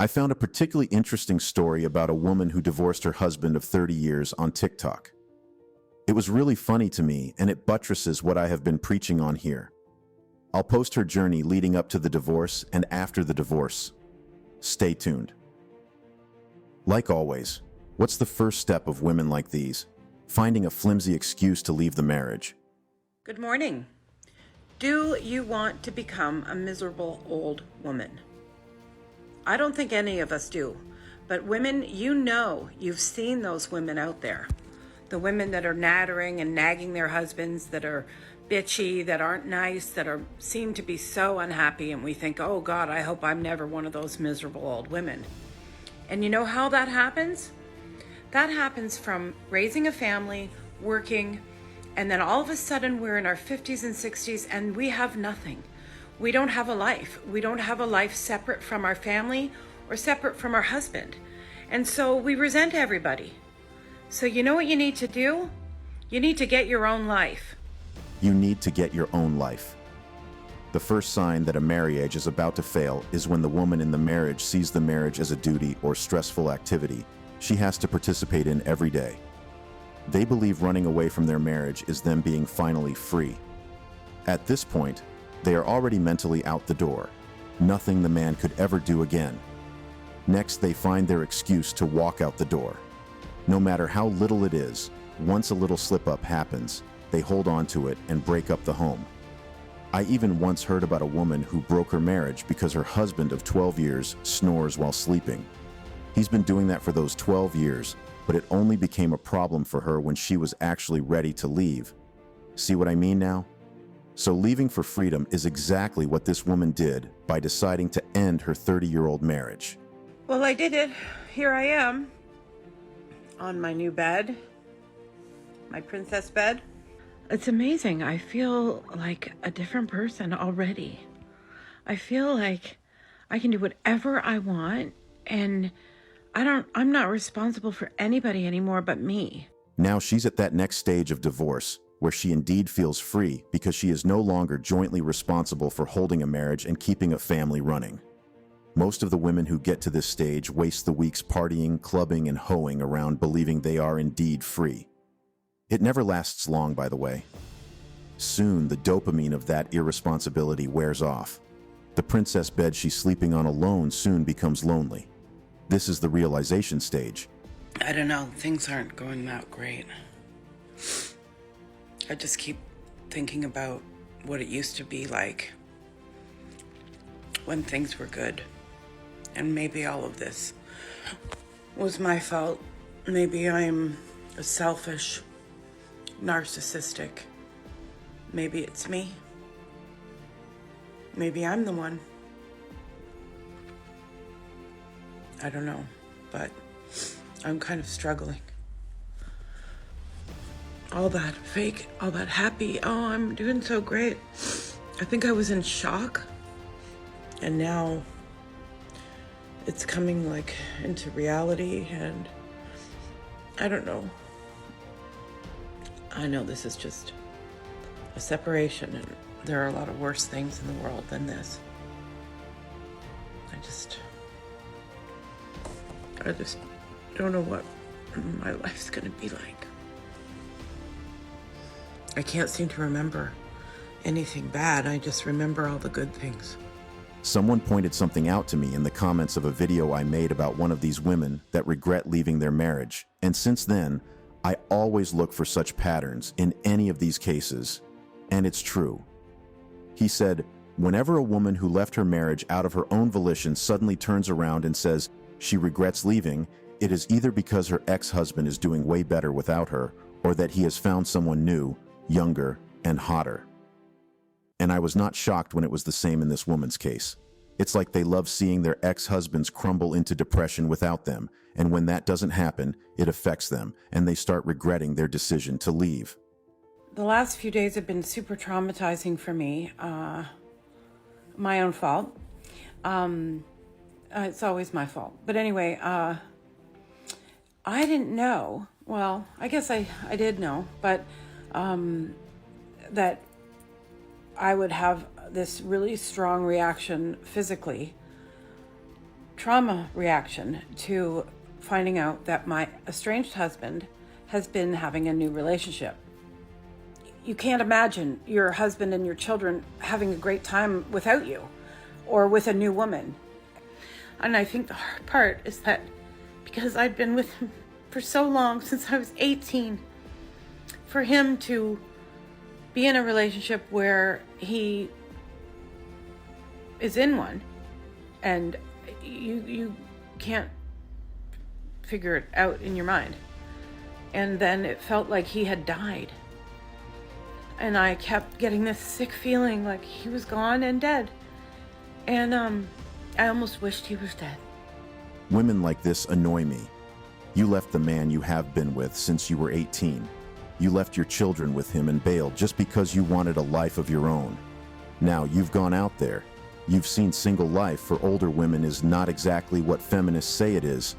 I found a particularly interesting story about a woman who divorced her husband of 30 years on TikTok. It was really funny to me, and it buttresses what I have been preaching on here. I'll post her journey leading up to the divorce and after the divorce. Stay tuned. Like always, what's the first step of women like these? Finding a flimsy excuse to leave the marriage. Good morning. Do you want to become a miserable old woman? I don't think any of us do, but women, you've seen those women out there. The women that are nattering and nagging their husbands, that are bitchy, that aren't nice, seem to be so unhappy, and we think, oh God, I hope I'm never one of those miserable old women. And you know how that happens? That happens from raising a family, working, and then all of a sudden we're in our 50s and 60s and we have nothing. We don't have a life. We don't have a life separate from our family or separate from our husband. And so we resent everybody. So you know what you need to do? You need to get your own life. You need to get your own life. The first sign that a marriage is about to fail is when the woman in the marriage sees the marriage as a duty or stressful activity she has to participate in every day. They believe running away from their marriage is them being finally free. At this point, they are already mentally out the door. Nothing the man could ever do again. Next, they find their excuse to walk out the door. No matter how little it is, once a little slip-up happens, they hold on to it and break up the home. I even once heard about a woman who broke her marriage because her husband of 12 years snores while sleeping. He's been doing that for those 12 years, but it only became a problem for her when she was actually ready to leave. See what I mean now? So leaving for freedom is exactly what this woman did by deciding to end her 30-year-old marriage. Well, I did it. Here I am on my new bed, my princess bed. It's amazing. I feel like a different person already. I feel like I can do whatever I want, and I'm not responsible for anybody anymore but me. Now she's at that next stage of divorce, where she indeed feels free because she is no longer jointly responsible for holding a marriage and keeping a family running. Most of the women who get to this stage waste the weeks partying, clubbing, and hoeing around believing they are indeed free. It never lasts long, by the way. Soon, the dopamine of that irresponsibility wears off. The princess bed she's sleeping on alone soon becomes lonely. This is the realization stage. I don't know, things aren't going that great. I just keep thinking about what it used to be like when things were good. And maybe all of this was my fault. Maybe I'm a selfish, narcissistic. Maybe it's me. Maybe I'm the one. I don't know, but I'm kind of struggling. All that fake, all that happy, oh, I'm doing so great. I think I was in shock, and now it's coming like into reality, and I don't know. I know this is just a separation, and there are a lot of worse things in the world than this. I just don't know what my life's gonna be like. I can't seem to remember anything bad. I just remember all the good things. Someone pointed something out to me in the comments of a video I made about one of these women that regret leaving their marriage. And since then, I always look for such patterns in any of these cases. And it's true. He said, whenever a woman who left her marriage out of her own volition suddenly turns around and says she regrets leaving, it is either because her ex-husband is doing way better without her, or that he has found someone new, younger, and hotter. And I was not shocked when it was the same in this woman's case. It's like they love seeing their ex-husbands crumble into depression without them, and when that doesn't happen, it affects them, and they start regretting their decision to leave. The last few days have been super traumatizing for me. My own fault. It's always my fault. But anyway, I didn't know. Well, I guess I did know, but that I would have this really strong reaction physically trauma reaction to finding out that my estranged husband has been having a new relationship. You can't imagine your husband and your children having a great time without you or with a new woman. And I think the hard part is that because I'd been with him for so long, since I was 18, for him to be in a relationship where he is in one and you can't figure it out in your mind. And then it felt like he had died. And I kept getting this sick feeling like he was gone and dead. And I almost wished he was dead. Women like this annoy me. You left the man you have been with since you were 18. You left your children with him and bailed just because you wanted a life of your own. Now you've gone out there. You've seen single life for older women is not exactly what feminists say it is.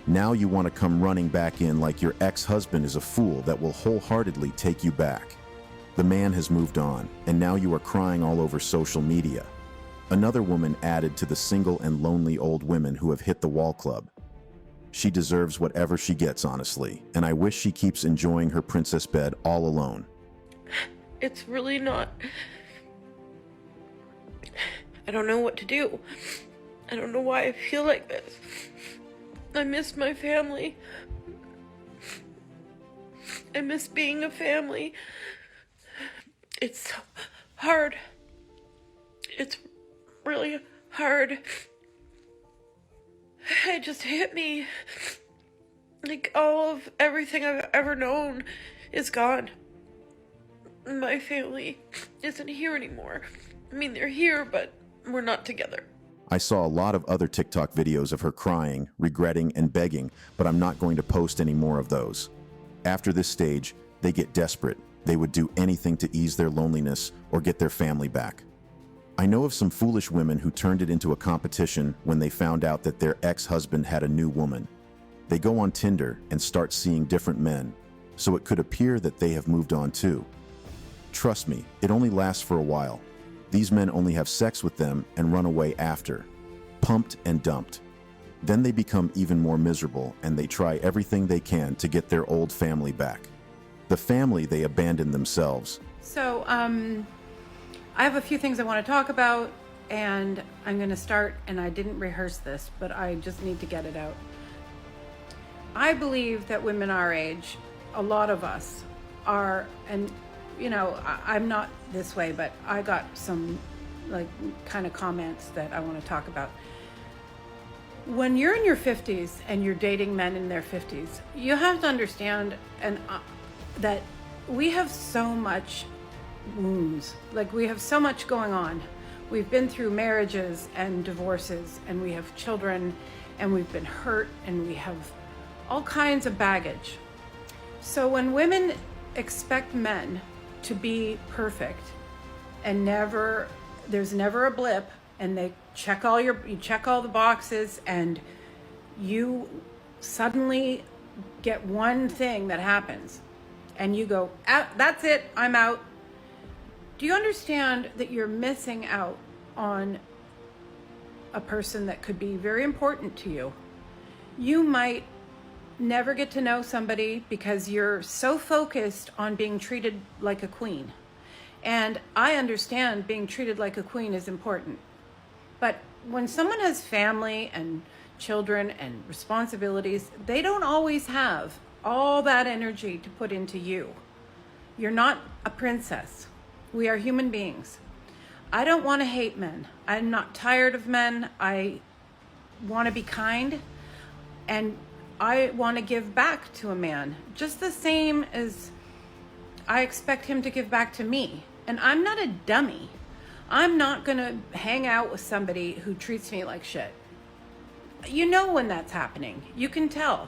Now you want to come running back in like your ex-husband is a fool that will wholeheartedly take you back. The man has moved on, and now you are crying all over social media. Another woman added to the single and lonely old women who have hit the wall club. She deserves whatever she gets, honestly, and I wish she keeps enjoying her princess bed all alone. It's really not... I don't know what to do. I don't know why I feel like this. I miss my family. I miss being a family. It's so hard. It's really hard. It just hit me. Like all of everything I've ever known is gone. My family isn't here anymore. I mean, they're here, but we're not together. I saw a lot of other TikTok videos of her crying, regretting, and begging, but I'm not going to post any more of those. After this stage, they get desperate. They would do anything to ease their loneliness or get their family back. I know of some foolish women who turned it into a competition when they found out that their ex-husband had a new woman. They go on Tinder and start seeing different men, so it could appear that they have moved on too. Trust me, it only lasts for a while. These men only have sex with them and run away after, pumped and dumped. Then they become even more miserable and they try everything they can to get their old family back. The family they abandoned themselves. So, I have a few things I want to talk about, and I'm going to start, and I didn't rehearse this, but I just need to get it out. I believe that women our age, a lot of us are, and you know, I'm not this way, but I got some like kind of comments that I want to talk about. When you're in your 50s and you're dating men in their 50s, you have to understand that we have so much wounds. Like, we have so much going on. We've been through marriages and divorces, and we have children, and we've been hurt, and we have all kinds of baggage. So when women expect men to be perfect and there's never a blip, and they you check all the boxes, and you suddenly get one thing that happens and you go, that's it, I'm out. Do you understand that you're missing out on a person that could be very important to you? You might never get to know somebody because you're so focused on being treated like a queen. And I understand being treated like a queen is important. But when someone has family and children and responsibilities, they don't always have all that energy to put into you. You're not a princess. We are human beings. I don't want to hate men. I'm not tired of men. I want to be kind, and I want to give back to a man just the same as I expect him to give back to me. And I'm not a dummy. I'm not going to hang out with somebody who treats me like shit. You know when that's happening. You can tell.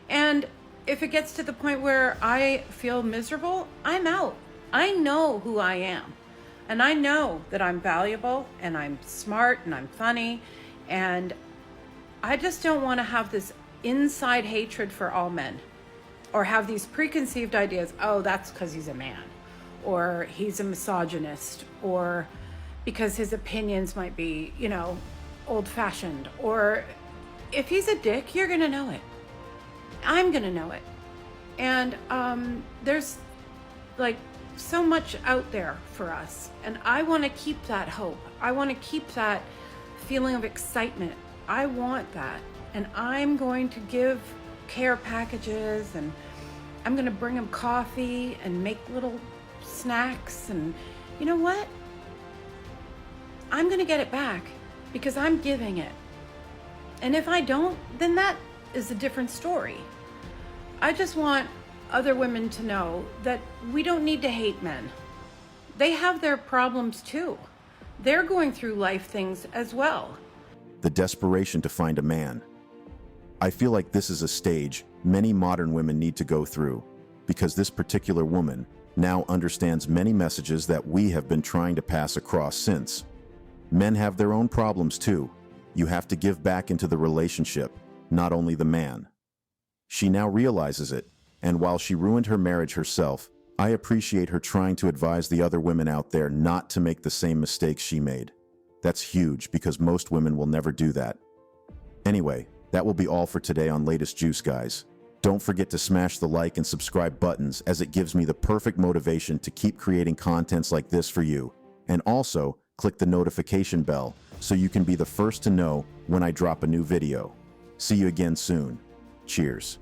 And if it gets to the point where I feel miserable, I'm out. I know who I am. And I know that I'm valuable, and I'm smart, and I'm funny. And I just don't want to have this inside hatred for all men, or have these preconceived ideas, oh, that's because he's a man, or he's a misogynist, or because his opinions might be, old-fashioned, or if he's a dick, you're gonna know it. I'm gonna know it. And there's like so much out there for us, and I want to keep that hope. I want to keep that feeling of excitement. I want that, and I'm going to give care packages, and I'm going to bring him coffee and make little snacks. And you know what? I'm going to get it back because I'm giving it. And if I don't, then that is a different story. I just want other women to know that we don't need to hate men. They have their problems too. They're going through life things as well. The desperation to find a man. I feel like this is a stage many modern women need to go through, because this particular woman now understands many messages that we have been trying to pass across since. Men have their own problems too. You have to give back into the relationship, not only the man. She now realizes it, and while she ruined her marriage herself, I appreciate her trying to advise the other women out there not to make the same mistakes she made. That's huge because most women will never do that. Anyway, that will be all for today on Latest Juice, guys. Don't forget to smash the like and subscribe buttons, as it gives me the perfect motivation to keep creating contents like this for you. And also, click the notification bell so you can be the first to know when I drop a new video. See you again soon. Cheers.